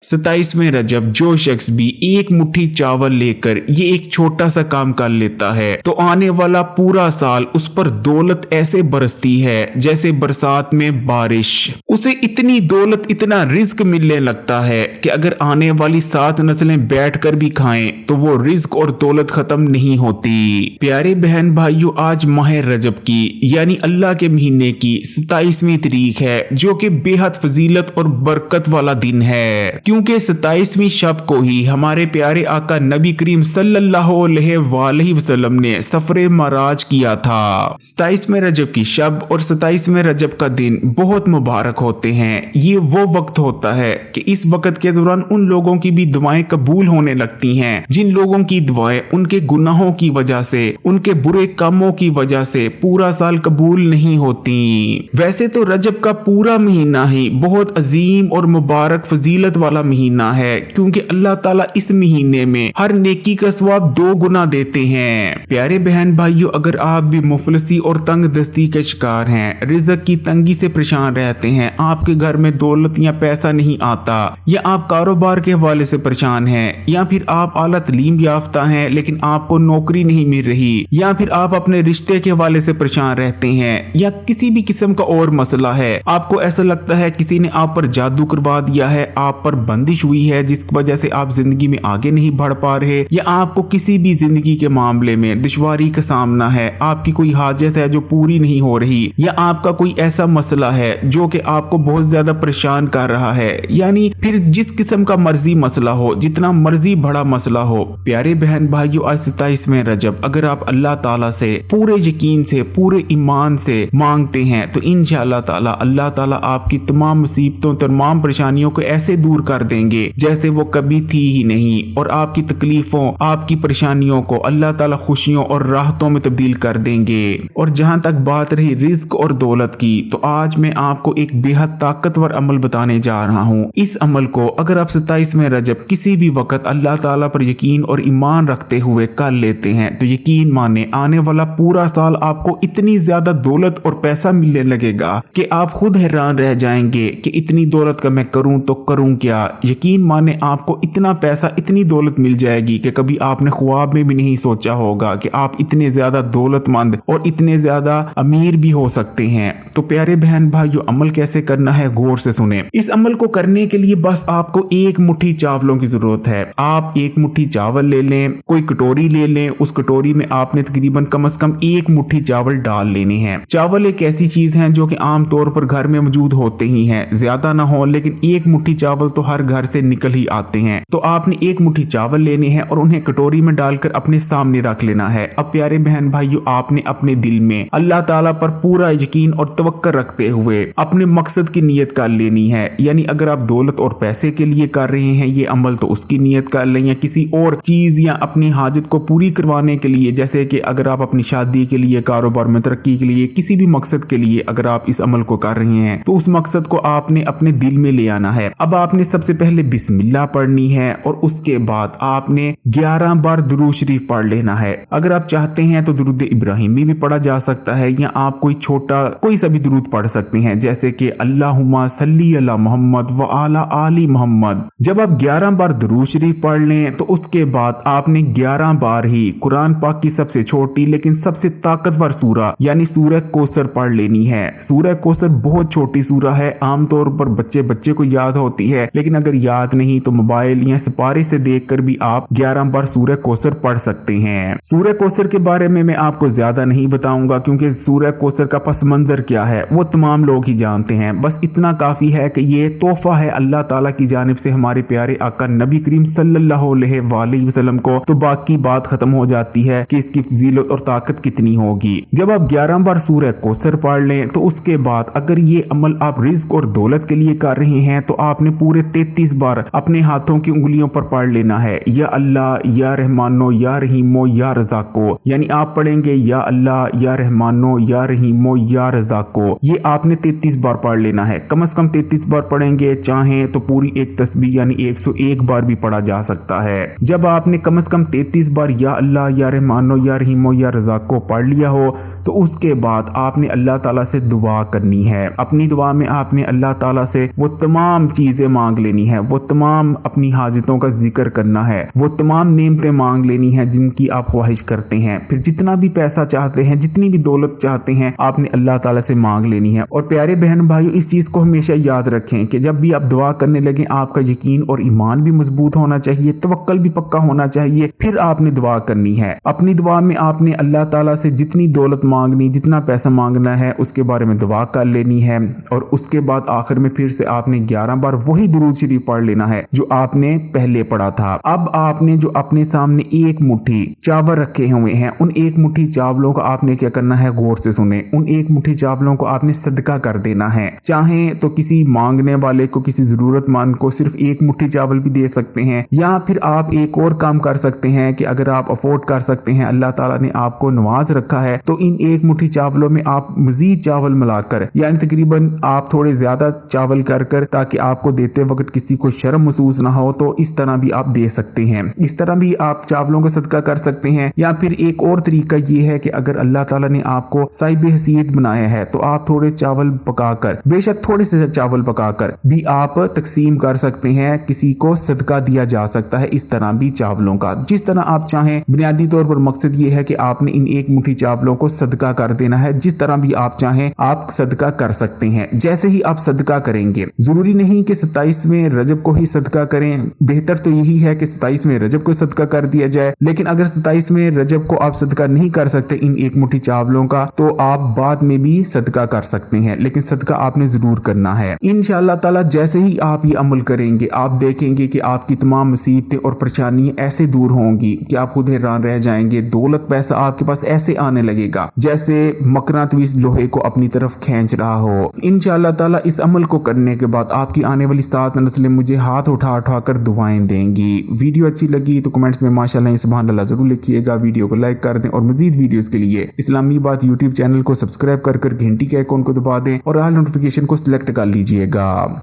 27वें रजब जो शख्स भी एक मुट्ठी चावल लेकर ये एक छोटा सा काम कर लेता है तो आने वाला पूरा साल उस पर दौलत ऐसे बरसती है जैसे बरसात में बारिश। उसे इतनी दौलत, इतना रिज्क मिलने लगता है कि अगर आने वाली 7 नस्लें बैठकर भी खाएं तो वो रिज्क और दौलत खत्म नहीं होती। प्यारे बहन भाइयों, आज माह रजब की यानी अल्लाह के महीने की 27वीं तारीख है जो कि बेहद फजीलत और बरकत वाला दिन है, क्योंकि 27वीं शब को ही हमारे प्यारे आका नबी करीम सल्लल्लाहु अलैहि वसल्लम ने सफरे मराज किया था। 27वें रजब की शब और 27वें रजब का दिन बहुत मुबारक होते हैं। ये वो वक्त होता है कि इस वक्त के दौरान उन लोगों की भी दुआएं कबूल होने लगती हैं जिन लोगों की दुआएं उनके गुनाहों की वजह से, उनके बुरे कामों की वजह से पूरा साल कबूल नहीं होती। वैसे तो रजब का पूरा महीना ही बहुत अजीम और मुबारक फजीलत वाला महीना है, क्योंकि अल्लाह ताला इस महीने में हर नेकी का सवाब 2 गुना देते हैं। प्यारे बहन भाइयों, अगर आप भी मुफलसी और तंग दस्ती के शिकार हैं, रिज़्क की तंगी से परेशान रहते हैं, आपके घर में दौलत या पैसा नहीं आता, या आप कारोबार के हवाले से परेशान हैं, या फिर आप आला तालीम याफ्ता हैं लेकिन आपको नौकरी नहीं मिल रही, या फिर आप अपने रिश्ते के हवाले से परेशान रहते हैं, या किसी भी किस्म का और मसला है, आपको ऐसा लगता है किसी ने आप पर जादू करवा दिया है, आप पर बंदिश हुई है जिसकी वजह से आप जिंदगी में आगे नहीं बढ़ पा रहे, या आपको किसी भी जिंदगी के मामले में दुश्वारी का सामना है, आपकी कोई हाजत है जो पूरी नहीं हो रही, या आपका कोई ऐसा मसला है जो कि आपको बहुत ज्यादा परेशान कर रहा है, यानी फिर जिस किस्म का मर्जी मसला हो, जितना मर्जी बड़ा मसला हो, प्यारे बहन भाइयों, आज 27वें रजब अगर आप अल्लाह ताला से पूरे यकीन से, पूरे ईमान से मांगते हैं तो इंशाअल्लाह ताला अल्लाह ताला आपकी तमाम मुसीबतों, तमाम परेशानियों को ऐसे दूर कर देंगे जैसे वो कभी थी ही नहीं, और आपकी तकलीफों, आपकी परेशानियों को अल्लाह ताला खुशियों और राहतों में तब्दील कर देंगे। और जहां तक बात रही रिज्क और दौलत की, तो आज मैं आपको एक बेहद ताकतवर अमल बताने जा रहा हूं। इस अमल को अगर आप 27वें रजब किसी भी वक्त अल्लाह ताला पर यकीन और ईमान रखते हुए कर लेते हैं तो यकीन माने आने वाला पूरा साल आपको इतनी ज्यादा दौलत और पैसा मिलने लगेगा कि आप खुद हैरान रह जाएंगे कि इतनी दौलत का मैं करूं तो करूं क्या। यकीन माने आपको इतना पैसा, इतनी दौलत मिल जाएगी कि कभी आपने ख्वाब में भी नहीं सोचा होगा कि आप इतने ज्यादा दौलतमंद और इतने ज्यादा अमीर भी हो सकते हैं। तो प्यारे बहन भाइयों, अमल कैसे करना है गौर से सुने। इस अमल को करने के लिए बस आपको एक मुट्ठी चावलों की जरूरत है। आप एक मुट्ठी चावल ले लें, कोई कटोरी ले लें, उस कटोरी में आपने तकरीबन कम से कम एक मुट्ठी चावल डाल लेने हैं। चावल एक ऐसी चीज है जो कि आम तौर पर घर में मौजूद होते ही हैं, ज्यादा ना हो लेकिन एक मुट्ठी चावल तो हर घर से निकल ही आते हैं। तो आपने एक मुट्ठी चावल लेने हैं और उन्हें कटोरी में डालकर अपने सामने रख लेना है। अब प्यारे बहन भाइयों, आपने अपने दिल में अल्लाह ताला पर पूरा यकीन और तवक्कुल रखते हुए अपने मकसद की नियत कर लेनी है। यानी अगर आप दौलत और पैसे के लिए कर रहे हैं ये अमल तो उसकी नियत कर लें, या किसी और चीज या अपनी हाजत को पूरी करवाने के लिए, जैसे कि अगर आप अपनी शादी के लिए, कारोबार में तरक्की के लिए, किसी भी मकसद के लिए अगर आप इस अमल को कर रहे हैं तो उस मकसद को आपने अपने दिल में ले आना है। अब आपने सबसे पहले बिस्मिल्लाह पढ़नी है और उसके बाद आपने 11 बार दुरूद शरीफ पढ़ लेना है। अगर आप चाहते हैं तो दुरूद इब्राहिमी भी पढ़ा जा सकता है, या आप कोई छोटा कोई सा भी दुरूद पढ़ सकते हैं, जैसे कि अल्लाहुम्मा सल्ली अला मोहम्मद व आला आली मोहम्मद। जब आप 11 बार दुरूद शरीफ पढ़ लें तो उसके बाद आपने 11 बार ही कुरान पाक की सबसे छोटी लेकिन सबसे ताकतवर सूरा यानी सूरह कौसर पढ़ लेनी है। सूरह कौसर बहुत छोटी सूरा है, आमतौर पर बच्चे को याद होती है, लेकिन अगर याद नहीं तो मोबाइल या सिपारे से देखकर भी आप 11 बार सूरह कौसर पढ़ सकते हैं। सूरह कौसर के बारे में मैं आपको ज्यादा नहीं बताऊंगा, क्योंकि सूरह कौसर का पस मंजर क्या है वो तमाम लोग ही जानते हैं। बस इतना काफी है कि ये तोहफा है अल्लाह ताला की जानिब से हमारे प्यारे आका नबी करीम सल्लल्लाहु अलैहि वसल्लम को। तो बाकी बात खत्म हो जाती है कि इसकी फजीलत और ताकत कितनी होगी। जब आप 11 बार सूरह कौसर पढ़ लें तो उसके बाद अगर ये अमल आप रिज्क और दौलत के लिए कर रहे हैं तो आपने पूरे 33 बार अपने हाथों की उंगलियों पर पढ़ लेना है, या अल्लाह, या रहमानो, या रहीमो, या रज़ाको। यानी आप पढ़ेंगे या अल्लाह, या रहमानो, या रहीमो, या रज़ाको। ये आपने 33 बार पढ़ लेना है। कम से कम 33 बार पढ़ेंगे, चाहें तो पूरी एक तस्बीह यानी 101 बार भी पढ़ा जा सकता है। जब आपने कम से कम 33 बार या अल्लाह, या रहमानो, या रहीमो, या रज़ाको पढ़ लिया हो तो उसके बाद आपने अल्लाह ताला से दुआ करनी है। अपनी दुआ में आपने अल्लाह ताला से वो तमाम चीजें मांग लेनी लेनी है, वो तमाम अपनी हाजतों का जिक्र करना है, वो तमाम नेमतें मांग लेनी है जिनकी आप ख्वाहिश करते हैं। फिर जितना भी पैसा चाहते हैं, जितनी भी दौलत चाहते हैं, आपने अल्लाह ताला से मांग लेनी है। और प्यारे बहन भाइयों, इस चीज को हमेशा याद रखें कि जब भी आप दुआ करने लगे आपका यकीन और ईमान भी मजबूत होना चाहिए, तवक्कल भी पक्का होना चाहिए। फिर आपने दुआ करनी है। अपनी दुआ में आपने अल्लाह ताला से जितनी दौलत मांगनी, जितना पैसा मांगना है, उसके बारे में दुआ कर लेनी है। और उसके बाद आखिर में फिर से आपने 11 बार वही दुरूद शरीफ पढ़ लेना है जो आपने पहले पढ़ा था। अब आपने जो अपने सामने एक मुट्ठी चावल रखे हुए हैं, उन एक मुट्ठी चावलों का आपने क्या करना है, गौर से सुने, उन एक मुट्ठी चावलों को आपने सदका कर देना है। चाहे तो किसी मांगने वाले को, किसी जरूरतमंद को सिर्फ एक मुट्ठी चावल भी दे सकते हैं, या फिर आप एक और काम कर सकते हैं कि अगर आप अफोर्ड कर सकते हैं, अल्लाह ताला ने आपको नवाज रखा है, तो इन एक मुट्ठी चावलों में आप मजीद चावल मिलाकर, यानी तकरीबन आप थोड़े ज्यादा चावल कर कर, ताकि आपको देते वक्त किसी को शर्म महसूस ना हो, तो इस तरह भी आप दे सकते हैं। इस तरह भी आप चावलों का सदका कर सकते हैं। या फिर एक और तरीका ये है कि अगर अल्लाह ताला ने आपको साहिब हैसियत बनाया है, तो आप थोड़े चावल पकाकर, बेशक थोड़े से चावल पकाकर भी आप तकसीम कर सकते हैं, किसी को सदका दिया जा सकता है। इस तरह भी चावलों का जिस तरह आप चाहें, बुनियादी तौर पर मकसद ये है कि आपने इन एक मुट्ठी चावलों को सदका कर देना है। जिस तरह भी आप चाहें आप सदका कर सकते हैं। जैसे ही आप सदका करेंगे, जरूरी नहीं कि 27वें रजब को ही सदका करें, बेहतर तो यही है कि 27वें रजब को सदका कर दिया जाए। लेकिन अगर 27वें रजब को आप सदका नहीं कर सकते इन एक मुट्ठी चावलों का, तो आप बाद में भी सदका कर सकते हैं, लेकिन सदका आपने जरूर करना है। इंशाअल्लाह ताला जैसे ही आप ये अमल करेंगे, आप देखेंगे कि आपकी तमाम मुसीबतें और परेशानियां ऐसे दूर होंगी कि आप खुद हैरान रह जाएंगे। दौलत पैसा आपके पास ऐसे आने लगेगा जैसे मकनातीस लोहे को अपनी तरफ खींच रहा हो। इंशाअल्लाह ताला इस अमल को करने के बाद आपकी आने वाली 7 नस्लें मुझे हाथ उठा उठा कर दुआएं देंगी। वीडियो अच्छी लगी तो कमेंट्स में माशाअल्लाह सुभान अल्लाह जरूर लिखिएगा। वीडियो को लाइक कर दें और मजीद वीडियोस के लिए इस्लामी बात यूट्यूब चैनल को सब्सक्राइब कर घंटी के आइकॉन को दबा दें और ऑल नोटिफिकेशन को सिलेक्ट कर लीजिएगा।